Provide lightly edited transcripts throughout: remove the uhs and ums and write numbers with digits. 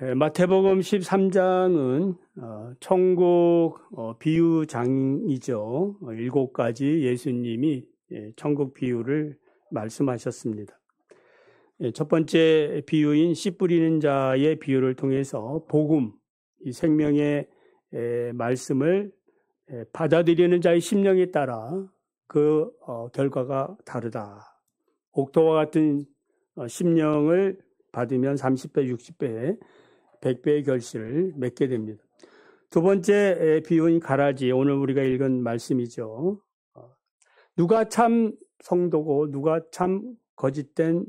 마태복음 13장은 천국 비유장이죠. 7가지 예수님이 천국 비유를 말씀하셨습니다. 첫 번째 비유인 씨 뿌리는 자의 비유를 통해서 복음, 이 생명의 말씀을 받아들이는 자의 심령에 따라 그 결과가 다르다. 옥토와 같은 심령을 받으면 30배, 60배, 100배의 결실을 맺게 됩니다. 두 번째 비유인 가라지, 오늘 우리가 읽은 말씀이죠. 누가 참 성도고 누가 참 거짓된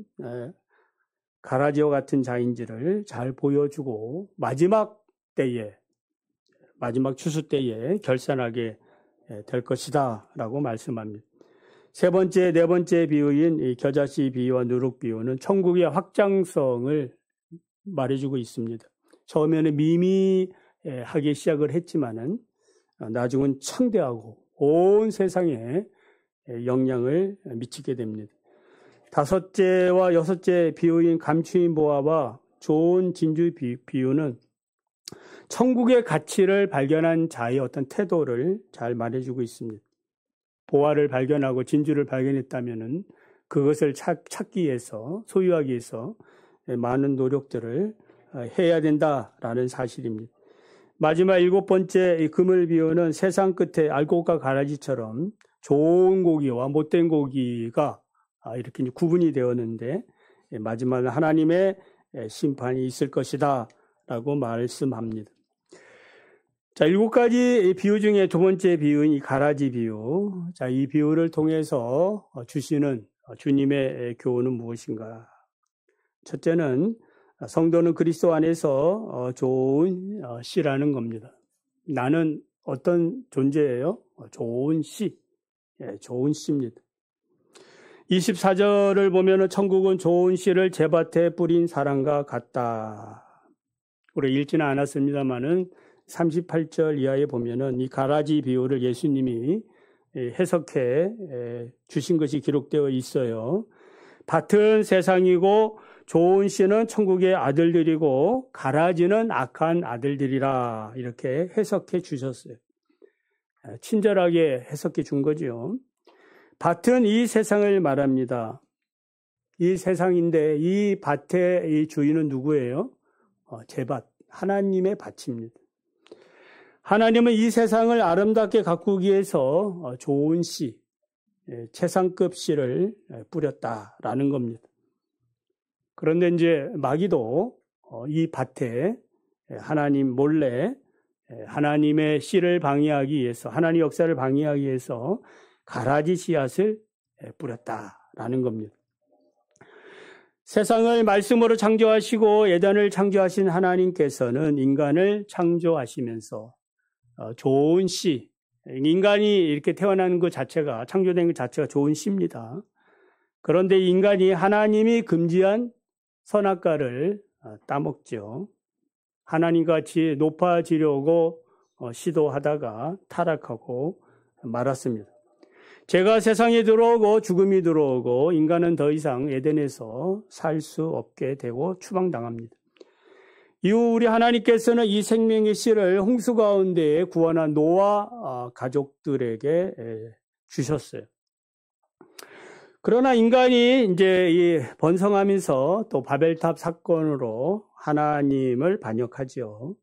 가라지와 같은 자인지를 잘 보여주고 마지막 추수 때에 결산하게 될 것이다 라고 말씀합니다. 세 번째, 네 번째 비유인 이 겨자씨 비유와 누룩 비유는 천국의 확장성을 말해주고 있습니다. 처음에는 미미하게 시작을 했지만은 나중은 창대하고 온 세상에 영향을 미치게 됩니다. 다섯째와 여섯째 비유인 감추인 보화와 좋은 진주 비유는 천국의 가치를 발견한 자의 어떤 태도를 잘 말해주고 있습니다. 보화를 발견하고 진주를 발견했다면은 그것을 찾기 위해서, 소유하기 위해서 많은 노력들을 해야 된다라는 사실입니다. 마지막 7번째 그물 비유는 세상 끝에 알곡과 가라지처럼 좋은 고기와 못된 고기가 이렇게 구분이 되었는데 마지막은 하나님의 심판이 있을 것이다 라고 말씀합니다. 자, 7가지 비유 중에 두 번째 비유인 이 가라지 비유. 자, 이 비유를 통해서 주시는 주님의 교훈은 무엇인가? 첫째는 성도는 그리스도 안에서 좋은 씨라는 겁니다. 나는 어떤 존재예요? 좋은 씨. 좋은 씨입니다. 24절을 보면은 천국은 좋은 씨를 제밭에 뿌린 사람과 같다. 우리 읽지는 않았습니다만은 38절 이하에 보면은 이 가라지 비유를 예수님이 해석해 주신 것이 기록되어 있어요. 밭은 세상이고 좋은 씨는 천국의 아들들이고 가라지는 악한 아들들이라 이렇게 해석해 주셨어요. 친절하게 해석해 준 거죠. 밭은 이 세상을 말합니다. 이 세상인데 이 밭의 이 주인은 누구예요? 제밭, 하나님의 밭입니다. 하나님은 이 세상을 아름답게 가꾸기 위해서 좋은 씨, 최상급 씨를 뿌렸다라는 겁니다. 그런데 이제 마귀도 이 밭에 하나님 몰래 하나님의 씨를 방해하기 위해서, 하나님 역사를 방해하기 위해서 가라지 씨앗을 뿌렸다라는 겁니다. 세상을 말씀으로 창조하시고 에덴을 창조하신 하나님께서는 인간을 창조하시면서 좋은 씨, 인간이 이렇게 태어난 것 자체가, 창조된 것 자체가 좋은 씨입니다. 그런데 인간이 하나님이 금지한 선악과를 따먹죠. 하나님같이 높아지려고 시도하다가 타락하고 말았습니다. 죄가 세상에 들어오고 죽음이 들어오고 인간은 더 이상 에덴에서 살 수 없게 되고 추방당합니다. 이후 우리 하나님께서는 이 생명의 씨를 홍수 가운데 구원한 노아 가족들에게 주셨어요. 그러나 인간이 이제 번성하면서 또 바벨탑 사건으로 하나님을 반역하지요.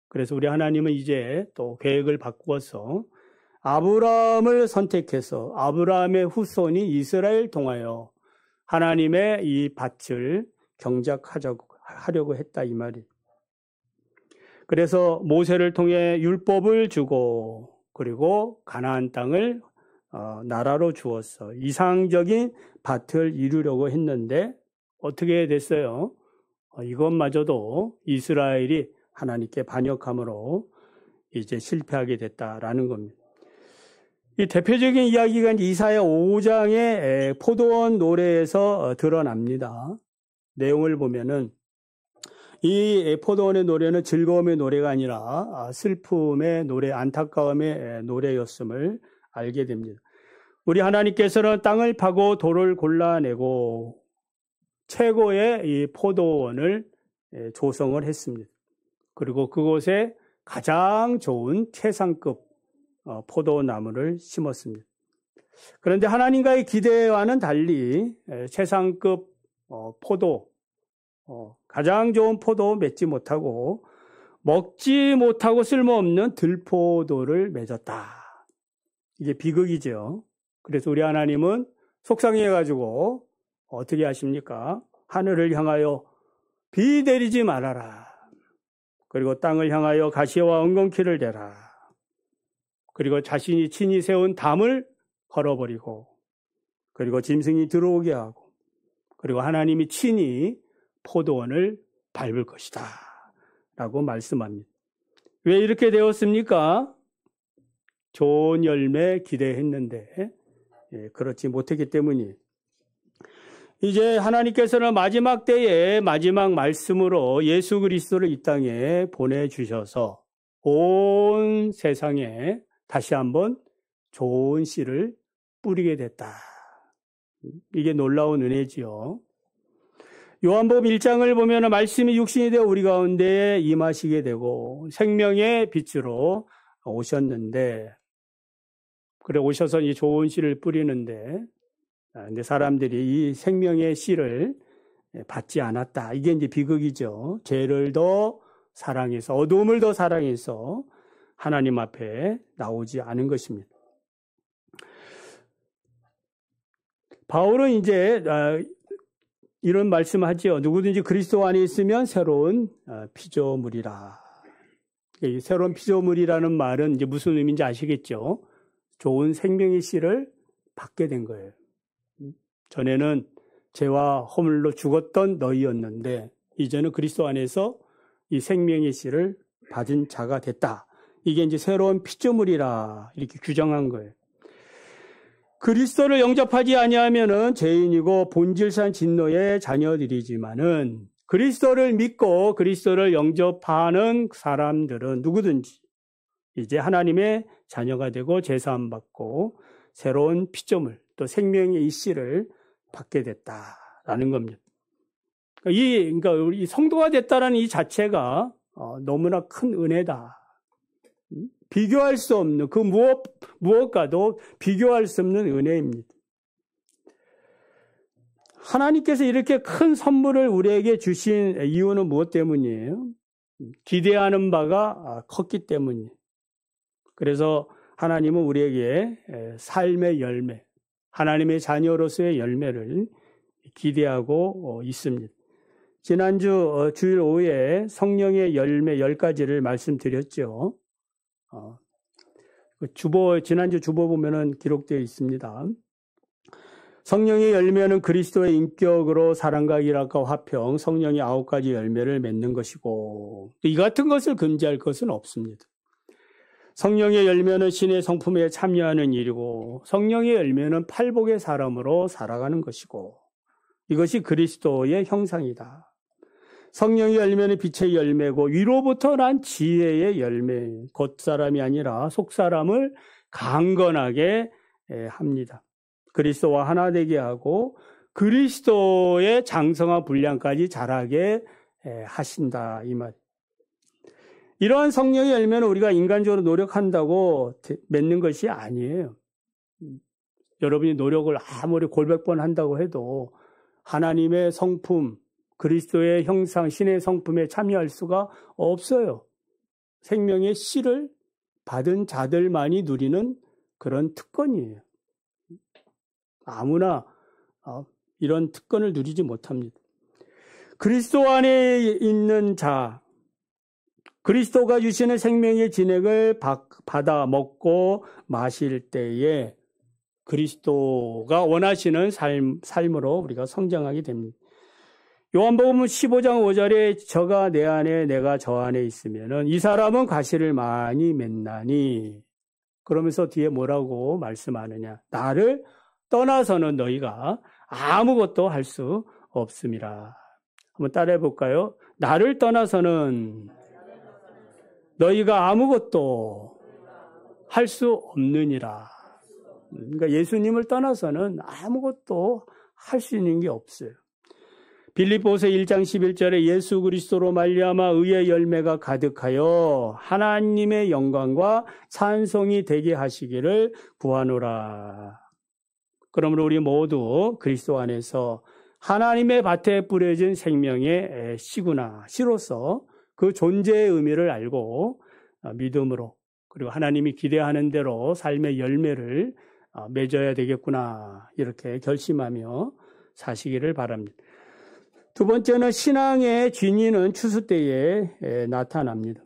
그래서 우리 하나님은 이제 또 계획을 바꾸어서 아브라함을 선택해서 아브라함의 후손이 이스라엘 통하여 하나님의 이 밭을 경작하려고 했다 이 말이에요. 그래서 모세를 통해 율법을 주고 그리고 가나안 땅을 나라로 주었어. 이상적인 밭을 이루려고 했는데 어떻게 됐어요? 이것마저도 이스라엘이 하나님께 반역함으로 이제 실패하게 됐다라는 겁니다. 이 대표적인 이야기가 이사야 5장의 포도원 노래에서 드러납니다. 내용을 보면은 이 포도원의 노래는 즐거움의 노래가 아니라 슬픔의 노래, 안타까움의 노래였음을 알게 됩니다. 우리 하나님께서는 땅을 파고 돌을 골라내고 최고의 이 포도원을 조성을 했습니다. 그리고 그곳에 가장 좋은 최상급 포도나무를 심었습니다. 그런데 하나님과의 기대와는 달리 최상급 포도, 가장 좋은 포도 맺지 못하고 먹지 못하고 쓸모없는 들포도를 맺었다. 이게 비극이죠. 그래서 우리 하나님은 속상해가지고 어떻게 하십니까? 하늘을 향하여 비 내리지 말아라. 그리고 땅을 향하여 가시와 엉겅퀴를 대라. 그리고 자신이 친히 세운 담을 걸어버리고, 그리고 짐승이 들어오게 하고, 그리고 하나님이 친히 포도원을 밟을 것이다 라고 말씀합니다. 왜 이렇게 되었습니까? 좋은 열매 기대했는데 그렇지 못했기 때문이에요. 이제 하나님께서는 마지막 때에 마지막 말씀으로 예수 그리스도를 이 땅에 보내주셔서 온 세상에 다시 한번 좋은 씨를 뿌리게 됐다. 이게 놀라운 은혜지요. 요한복음 1장을 보면 말씀이 육신이 되어 우리 가운데 임하시게 되고 생명의 빛으로 오셨는데, 그래 오셔서 이 좋은 씨를 뿌리는데, 근데 사람들이 이 생명의 씨를 받지 않았다. 이게 이제 비극이죠. 죄를 더 사랑해서, 어두움을 더 사랑해서 하나님 앞에 나오지 않은 것입니다. 바울은 이제 이런 말씀하지요. 누구든지 그리스도 안에 있으면 새로운 피조물이라. 새로운 피조물이라는 말은 이제 무슨 의미인지 아시겠죠? 좋은 생명의 씨를 받게 된 거예요. 전에는 죄와 허물로 죽었던 너희였는데 이제는 그리스도 안에서 이 생명의 씨를 받은 자가 됐다. 이게 이제 새로운 피조물이라 이렇게 규정한 거예요. 그리스도를 영접하지 아니하면은 죄인이고 본질상 진노의 자녀들이지만은 그리스도를 믿고 그리스도를 영접하는 사람들은 누구든지 이제 하나님의 자녀가 되고 제사함 받고 새로운 피조물 또 생명의 이 씨를 받게 됐다라는 겁니다. 그러니까 우리 성도가 됐다라는 이 자체가 너무나 큰 은혜다. 비교할 수 없는 그 무엇과도 비교할 수 없는 은혜입니다. 하나님께서 이렇게 큰 선물을 우리에게 주신 이유는 무엇 때문이에요? 기대하는 바가 컸기 때문이에요. 그래서 하나님은 우리에게 삶의 열매, 하나님의 자녀로서의 열매를 기대하고 있습니다. 지난주 주일 오후에 성령의 열매 10가지를 말씀드렸죠. 지난주 주보 보면은 기록되어 있습니다. 성령의 열매는 그리스도의 인격으로 사랑과 일학과 화평, 성령의 9가지 열매를 맺는 것이고 이 같은 것을 금지할 것은 없습니다. 성령의 열매는 신의 성품에 참여하는 일이고 성령의 열매는 팔복의 사람으로 살아가는 것이고 이것이 그리스도의 형상이다. 성령의 열매는 빛의 열매고 위로부터 난 지혜의 열매, 겉사람이 아니라 속사람을 강건하게 합니다. 그리스도와 하나 되게 하고 그리스도의 장성한 분량까지 자라게 하신다 이 말. 이러한 성령의 열매는 우리가 인간적으로 노력한다고 맺는 것이 아니에요. 여러분이 노력을 아무리 골백번 한다고 해도 하나님의 성품, 그리스도의 형상, 신의 성품에 참여할 수가 없어요. 생명의 씨를 받은 자들만이 누리는 그런 특권이에요. 아무나 이런 특권을 누리지 못합니다. 그리스도 안에 있는 자, 그리스도가 주시는 생명의 진액을 받아 먹고 마실 때에 그리스도가 원하시는 삶으로 우리가 성장하게 됩니다. 요한복음 15장 5절에 저가 내 안에 내가 저 안에 있으면은 이 사람은 과실을 많이 맺나니 그러면서 뒤에 뭐라고 말씀하느냐. 나를 떠나서는 너희가 아무것도 할 수 없음이라. 한번 따라해 볼까요? 나를 떠나서는 너희가 아무것도 할 수 없느니라. 그러니까 예수님을 떠나서는 아무것도 할 수 있는 게 없어요. 빌립보서 1장 11절에 예수 그리스도로 말미암아 의의 열매가 가득하여 하나님의 영광과 찬송이 되게 하시기를 구하노라. 그러므로 우리 모두 그리스도 안에서 하나님의 밭에 뿌려진 생명의 씨구나, 씨로서 그 존재의 의미를 알고 믿음으로, 그리고 하나님이 기대하는 대로 삶의 열매를 맺어야 되겠구나, 이렇게 결심하며 사시기를 바랍니다. 두 번째는 신앙의 진위는 추수 때에 나타납니다.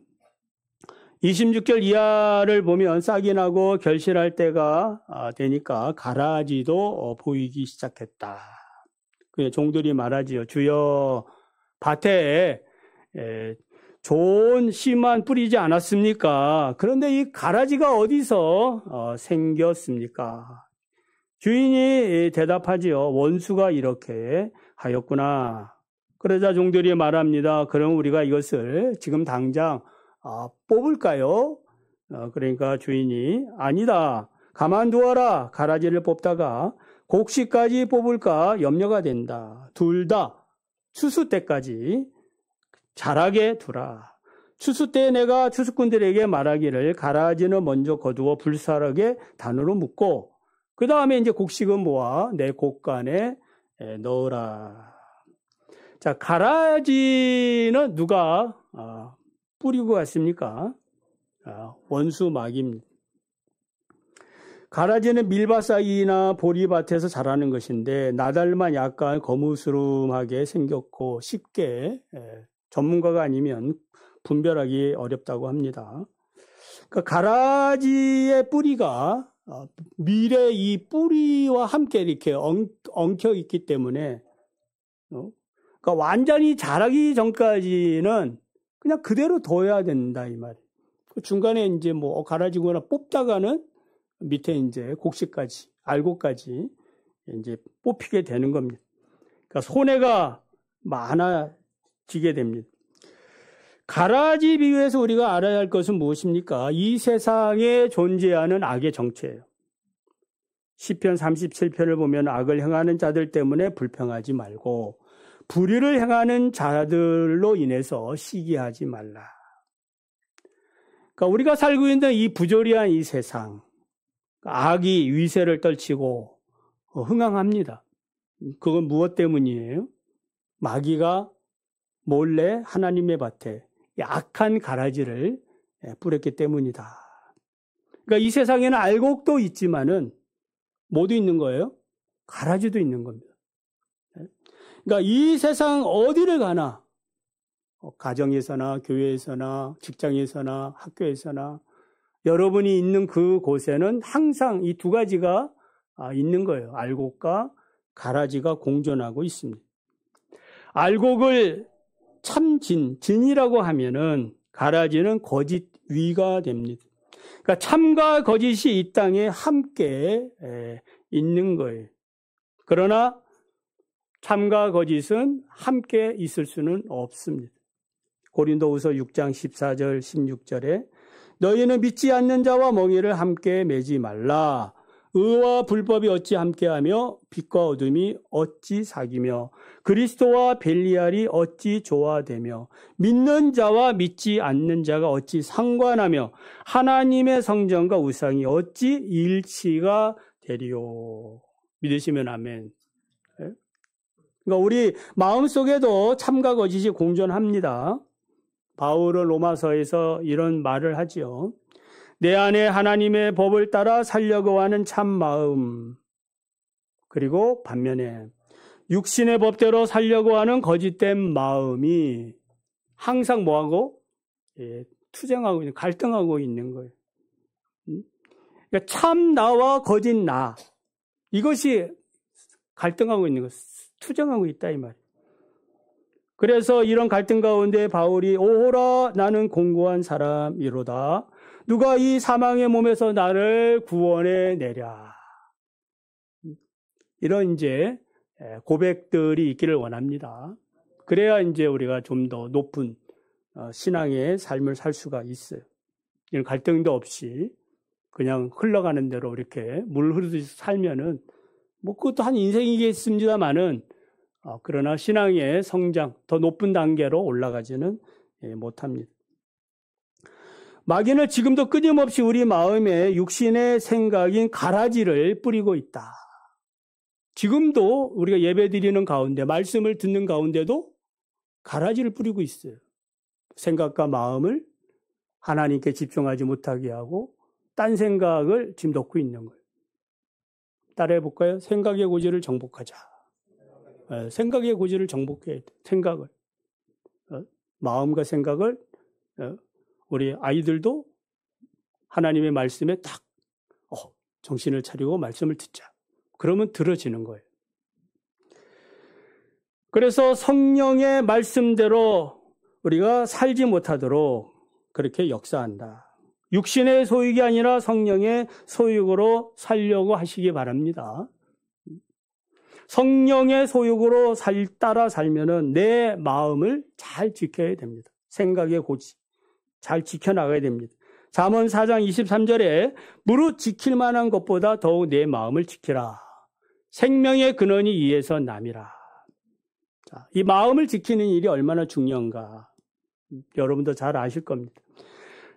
26절 이하를 보면 싹이 나고 결실할 때가 되니까 가라지도 보이기 시작했다. 종들이 말하지요. 주여, 밭에 좋은 씨만 뿌리지 않았습니까? 그런데 이 가라지가 어디서 생겼습니까? 주인이 대답하지요. 원수가 이렇게 하였구나. 그러자 종들이 말합니다. 그럼 우리가 이것을 지금 당장 뽑을까요? 그러니까 주인이 아니다. 가만두어라. 가라지를 뽑다가 곡식까지 뽑을까 염려가 된다. 둘 다 추수 때까지 자라게 두라. 추수 때 내가 추수꾼들에게 말하기를 가라지는 먼저 거두어 불사르게 단으로 묶고 그 다음에 이제 곡식은 모아 내 곡간에 넣으라. 자, 가라지는 누가 뿌리고 갔습니까? 원수 마귀입니다. 가라지는 밀밭사이나 보리밭에서 자라는 것인데 나달만 약간 거무스름하게 생겼고 쉽게 전문가가 아니면 분별하기 어렵다고 합니다. 그러니까 가라지의 뿌리가 밀의 이 뿌리와 함께 이렇게 엉켜 있기 때문에 그러니까 완전히 자라기 전까지는 그냥 그대로 둬야 된다 이 말이에요. 중간에 이제 뭐 가라지거나 뽑다가는 밑에 이제 곡식까지 알곡까지 이제 뽑히게 되는 겁니다. 그러니까 손해가 많아지게 됩니다. 가라지 비유에서 우리가 알아야 할 것은 무엇입니까? 이 세상에 존재하는 악의 정체예요. 시편 37편을 보면 악을 행하는 자들 때문에 불평하지 말고 불의를 행하는 자들로 인해서 시기하지 말라. 그러니까 우리가 살고 있는 이 부조리한 이 세상, 악이 위세를 떨치고 흥황합니다. 그건 무엇 때문이에요? 마귀가 몰래 하나님의 밭에 악한 가라지를 뿌렸기 때문이다. 그러니까 이 세상에는 알곡도 있지만은 뭐도 있는 거예요? 가라지도 있는 겁니다. 그러니까 이 세상 어디를 가나 가정에서나 교회에서나 직장에서나 학교에서나 여러분이 있는 그 곳에는 항상 이 두 가지가 있는 거예요. 알곡과 가라지가 공존하고 있습니다. 알곡을 진이라고 하면은 가라지는 거짓 위가 됩니다. 그러니까 참과 거짓이 이 땅에 함께 있는 거예요. 그러나 참과 거짓은 함께 있을 수는 없습니다. 고린도후서 6장 14절 16절에 너희는 믿지 않는 자와 멍에를 함께 매지 말라. 의와 불법이 어찌 함께하며 빛과 어둠이 어찌 사귀며 그리스도와 벨리알이 어찌 조화되며 믿는 자와 믿지 않는 자가 어찌 상관하며 하나님의 성전과 우상이 어찌 일치가 되리요. 믿으시면 아멘. 그러니까 우리 마음속에도 참과 거짓이 공존합니다. 바울은 로마서에서 이런 말을 하지요. 내 안에 하나님의 법을 따라 살려고 하는 참 마음, 그리고 반면에 육신의 법대로 살려고 하는 거짓된 마음이 항상 뭐하고? 투쟁하고 있는, 갈등하고 있는 거예요. 그러니까 참 나와 거짓 나, 이것이 갈등하고 있는 것, 투쟁하고 있다 이 말이에요. 그래서 이런 갈등 가운데 바울이 오호라 나는 공고한 사람이로다. 누가 이 사망의 몸에서 나를 구원해 내랴. 이런 이제 고백들이 있기를 원합니다. 그래야 이제 우리가 좀 더 높은 신앙의 삶을 살 수가 있어요. 이런 갈등도 없이 그냥 흘러가는 대로 이렇게 물 흐르듯이 살면은 뭐 그것도 한 인생이겠습니다만은 그러나 신앙의 성장, 더 높은 단계로 올라가지는 못합니다. 마귀는 지금도 끊임없이 우리 마음에 육신의 생각인 가라지를 뿌리고 있다. 지금도 우리가 예배드리는 가운데, 말씀을 듣는 가운데도 가라지를 뿌리고 있어요. 생각과 마음을 하나님께 집중하지 못하게 하고 딴 생각을 지금 넣고 있는 거예요. 따라해 볼까요? 생각의 고지를 정복하자. 생각의 고지를 정복해야 돼. 생각을. 마음과 생각을 우리 아이들도 하나님의 말씀에 딱 정신을 차리고 말씀을 듣자. 그러면 들어지는 거예요. 그래서 성령의 말씀대로 우리가 살지 못하도록 그렇게 역사한다. 육신의 소유가 아니라 성령의 소유로 살려고 하시기 바랍니다. 성령의 소유로 따라 살면은 내 마음을 잘 지켜야 됩니다. 생각의 고지 잘 지켜나가야 됩니다. 잠언 4장 23절에 무릇 지킬 만한 것보다 더욱 내 마음을 지키라. 생명의 근원이 이에서 남이라. 자, 이 마음을 지키는 일이 얼마나 중요한가 여러분도 잘 아실 겁니다.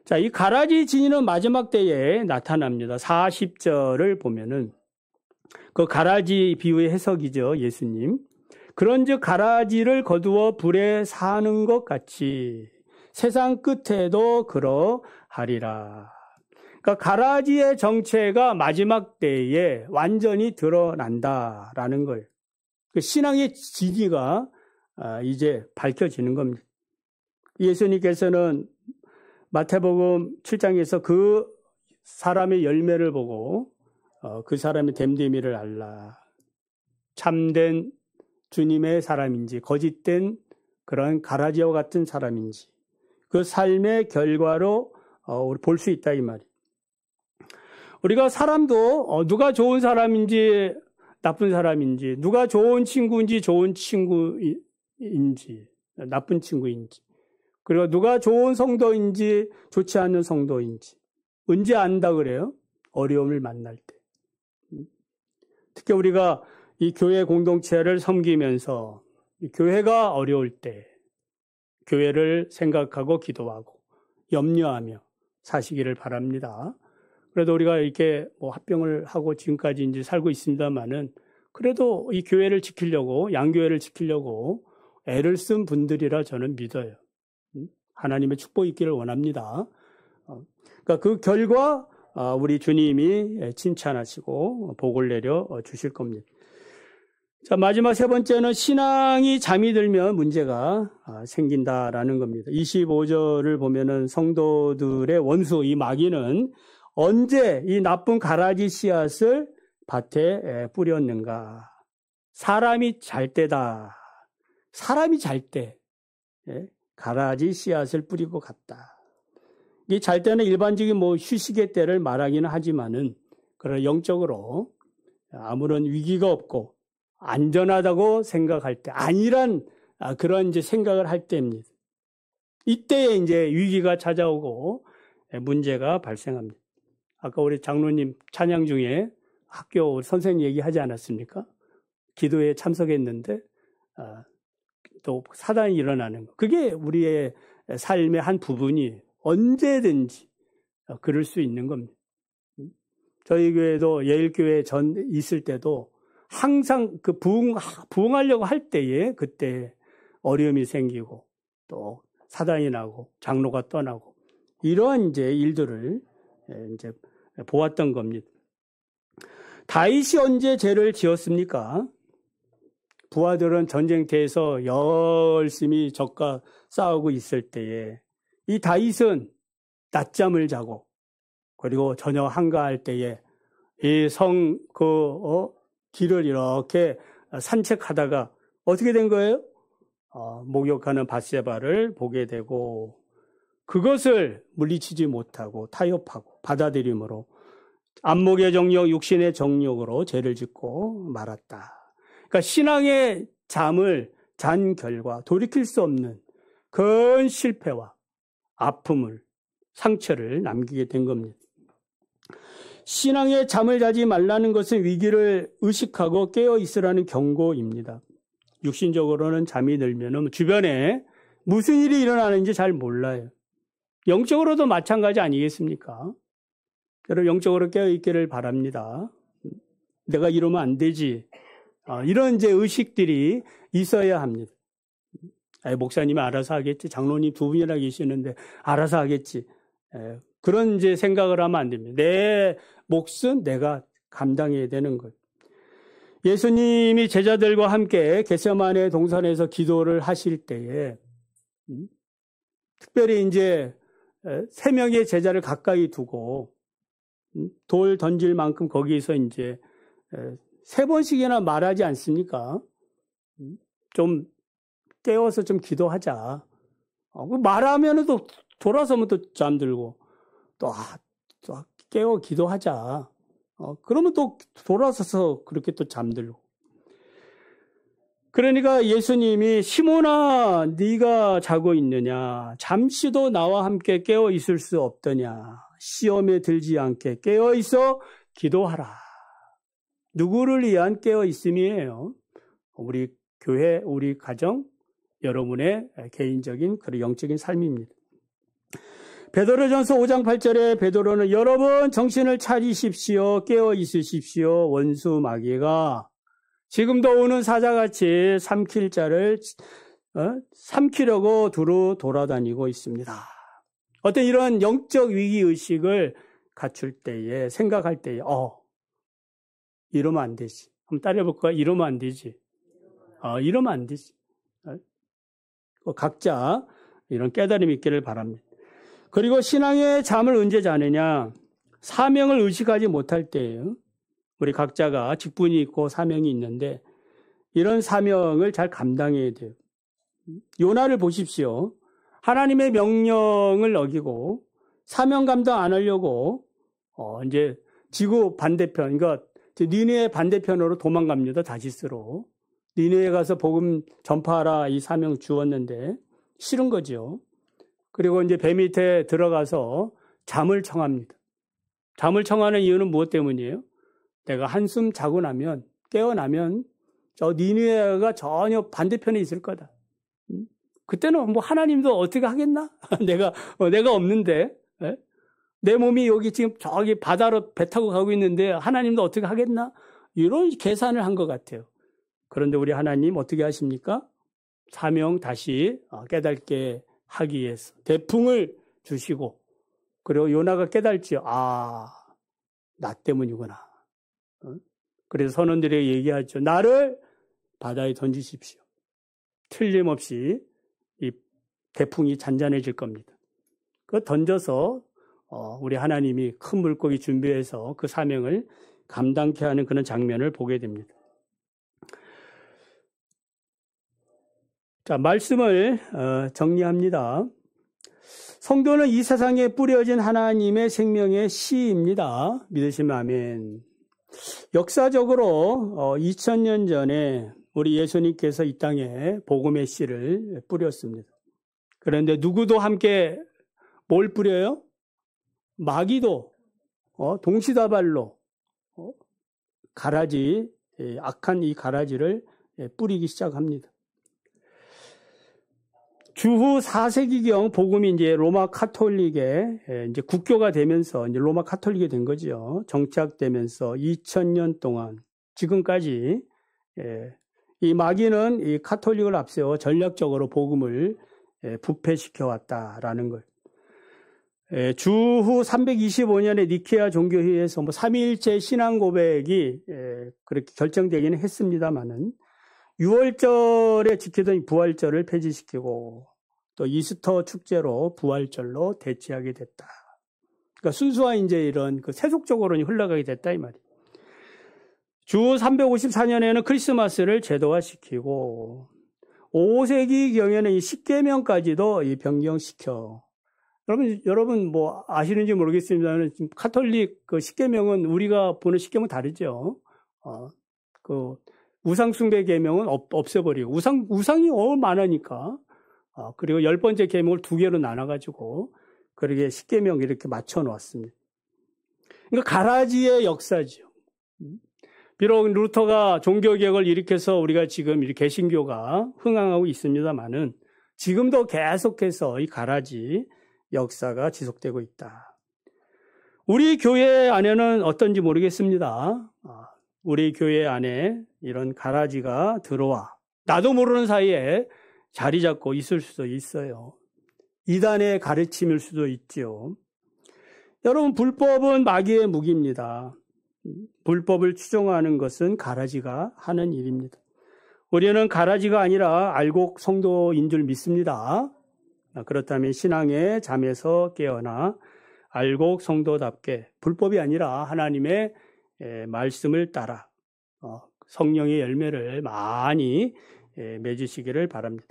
자, 이 가라지 진이는 마지막 때에 나타납니다. 40절을 보면은 그 가라지 비유의 해석이죠. 예수님. 그런즉 가라지를 거두어 불에 사는 것 같이 세상 끝에도 그러하리라. 그러니까 가라지의 정체가 마지막 때에 완전히 드러난다라는 거예요. 그 신앙의 진위가 이제 밝혀지는 겁니다. 예수님께서는 마태복음 7장에서 그 사람의 열매를 보고 그 사람의 됨됨이를 알라. 참된 주님의 사람인지 거짓된 그런 가라지와 같은 사람인지 그 삶의 결과로 볼 수 있다 이 말이에요. 우리가 사람도 누가 좋은 사람인지 나쁜 사람인지 누가 좋은 친구인지 좋은 친구인지 나쁜 친구인지 그리고 누가 좋은 성도인지 좋지 않은 성도인지 언제 안다 그래요? 어려움을 만날 때. 특히 우리가 이 교회 공동체를 섬기면서 이 교회가 어려울 때 교회를 생각하고 기도하고 염려하며 사시기를 바랍니다. 그래도 우리가 이렇게 합병을 하고 지금까지 이제 살고 있습니다만은 그래도 이 교회를 지키려고 양교회를 지키려고 애를 쓴 분들이라 저는 믿어요. 하나님의 축복이 있기를 원합니다. 그러니까 그 결과 우리 주님이 칭찬하시고 복을 내려 주실 겁니다. 자, 마지막 세 번째는 신앙이 잠이 들면 문제가 생긴다라는 겁니다. 25절을 보면은 성도들의 원수 이 마귀는 언제 이 나쁜 가라지 씨앗을 밭에 뿌렸는가? 사람이 잘 때다. 사람이 잘 때 가라지 씨앗을 뿌리고 갔다. 이 잘 때는 일반적인 휴식의 때를 말하기는 하지만은 그러나 영적으로 아무런 위기가 없고 안전하다고 생각할 때 아니란 그런 이제 생각을 할 때입니다. 이때에 이제 위기가 찾아오고 문제가 발생합니다. 아까 우리 장로님 찬양 중에 학교 선생님 얘기하지 않았습니까? 기도에 참석했는데 또 사단이 일어나는 거. 그게 우리의 삶의 한 부분이 언제든지 그럴 수 있는 겁니다. 저희 교회도 예일교회 전 있을 때도 항상 그 부흥하려고 할 때에 그때 어려움이 생기고 또 사단이 나고 장로가 떠나고 이러한 이제 일들을 이제 보았던 겁니다. 다윗이 언제 죄를 지었습니까? 부하들은 전쟁터에서 열심히 적과 싸우고 있을 때에 이 다윗은 낮잠을 자고 그리고 저녁 한가할 때에 이 길을 이렇게 산책하다가 어떻게 된 거예요? 목욕하는 밧세바를 보게 되고 그것을 물리치지 못하고 타협하고 받아들임으로 안목의 정욕, 육신의 정욕으로 죄를 짓고 말았다. 그러니까 신앙의 잠을 잔 결과 돌이킬 수 없는 큰 실패와 아픔을, 상처를 남기게 된 겁니다. 신앙의 잠을 자지 말라는 것은 위기를 의식하고 깨어 있으라는 경고입니다. 육신적으로는 잠이 들면은 주변에 무슨 일이 일어나는지 잘 몰라요. 영적으로도 마찬가지 아니겠습니까? 여러분 영적으로 깨어있기를 바랍니다. 내가 이러면 안 되지. 이런 이제 의식들이 있어야 합니다. 목사님이 알아서 하겠지. 장로님 두 분이나 계시는데 알아서 하겠지. 그런 이제 생각을 하면 안 됩니다. 내 몫은 내가 감당해야 되는 것. 예수님이 제자들과 함께 겟세마네 동산에서 기도를 하실 때에 특별히 이제 3명의 제자를 가까이 두고 돌 던질 만큼 거기서 이제 3번씩이나 말하지 않습니까? 좀 깨워서 좀 기도하자. 말하면 또 돌아서면 또 잠들고 또 깨워 기도하자. 그러면 또 돌아서서 그렇게 또 잠들고. 그러니까 예수님이 시몬아 네가 자고 있느냐 잠시도 나와 함께 깨어 있을 수 없더냐 시험에 들지 않게 깨어 있어 기도하라. 누구를 위한 깨어 있음이에요? 우리 교회, 우리 가정, 여러분의 개인적인 그런 영적인 삶입니다. 베드로전서 5장 8절에 베드로는 여러분 정신을 차리십시오. 깨어 있으십시오. 원수 마귀가 지금도 오는 사자같이 삼킬 자를 삼키려고 두루 돌아다니고 있습니다. 어떤 이런 영적 위기의식을 갖출 때에 생각할 때에 이러면 안 되지. 한번 따라해볼까요? 이러면 안 되지. 이러면 안 되지. 각자 이런 깨달음이 있기를 바랍니다. 그리고 신앙의 잠을 언제 자느냐? 사명을 의식하지 못할 때예요. 우리 각자가 직분이 있고 사명이 있는데 이런 사명을 잘 감당해야 돼요. 요나를 보십시오. 하나님의 명령을 어기고 사명 감당 안 하려고 이제 지구 반대편, 그러니까 니느웨 반대편으로 도망갑니다. 다시스로. 니느웨에 가서 복음 전파하라 이 사명 주었는데 싫은 거죠. 그리고 이제 배 밑에 들어가서 잠을 청합니다. 잠을 청하는 이유는 무엇 때문이에요? 내가 한숨 자고 나면 깨어나면 저 니느웨가 전혀 반대편에 있을 거다. 그때는 뭐 하나님도 어떻게 하겠나? 내가 없는데 내 몸이 여기 지금 저기 바다로 배 타고 가고 있는데 하나님도 어떻게 하겠나? 이런 계산을 한 것 같아요. 그런데 우리 하나님 어떻게 하십니까? 사명 다시 깨닫게 하기 위해서 대풍을 주시고 그리고 요나가 깨달지요. 나 때문이구나. 그래서 선원들에게 얘기하죠. 나를 바다에 던지십시오. 틀림없이 이 대풍이 잔잔해질 겁니다. 그 던져서 우리 하나님이 큰 물고기 준비해서 그 사명을 감당케 하는 그런 장면을 보게 됩니다. 자, 말씀을 정리합니다. 성도는 이 세상에 뿌려진 하나님의 생명의 씨입니다. 믿으시면 아멘. 역사적으로 2000년 전에 우리 예수님께서 이 땅에 복음의 씨를 뿌렸습니다. 그런데 누구도 함께 뭘 뿌려요? 마귀도 동시다발로 가라지, 악한 이 가라지를 뿌리기 시작합니다. 주후 4세기경 복음이 이제 로마 카톨릭의 이제 국교가 되면서 이제 로마 카톨릭이 된 거죠. 정착되면서 2000년 동안 지금까지 이 마귀는 이 카톨릭을 앞세워 전략적으로 복음을 부패시켜 왔다라는 걸. 주후 325년에 니케아 종교회의에서 삼위일체 신앙 고백이 그렇게 결정되기는 했습니다만은 6월절에 지키던 부활절을 폐지시키고 또 이스터 축제로 부활절로 대체하게 됐다. 그러니까 순수한 이제 이런 그 세속적으로는 흘러가게 됐다 이 말이에요. 주 354년에는 크리스마스를 제도화시키고 5세기경에는 이 십계명까지도 이 변경시켜. 여러분 뭐 아시는지 모르겠습니다만 카톨릭 그 십계명은 우리가 보는 십계명 다르죠. 그 우상 숭배 계명은 없애버리고 우상이 많으니까 그리고 10번째 계명을 2개로 나눠가지고 그렇게 십계명 이렇게 맞춰 놓았습니다. 그러니까 가라지의 역사죠. 비록 루터가 종교개혁을 일으켜서 우리가 지금 이 개신교가 흥황하고 있습니다만은 지금도 계속해서 이 가라지 역사가 지속되고 있다. 우리 교회 안에는 어떤지 모르겠습니다. 우리 교회 안에 이런 가라지가 들어와 나도 모르는 사이에 자리 잡고 있을 수도 있어요. 이단의 가르침일 수도 있죠. 여러분, 불법은 마귀의 무기입니다. 불법을 추종하는 것은 가라지가 하는 일입니다. 우리는 가라지가 아니라 알곡 성도인 줄 믿습니다. 그렇다면 신앙의 잠에서 깨어나 알곡 성도답게 불법이 아니라 하나님의 말씀을 따라 성령의 열매를 많이 맺으시기를 바랍니다.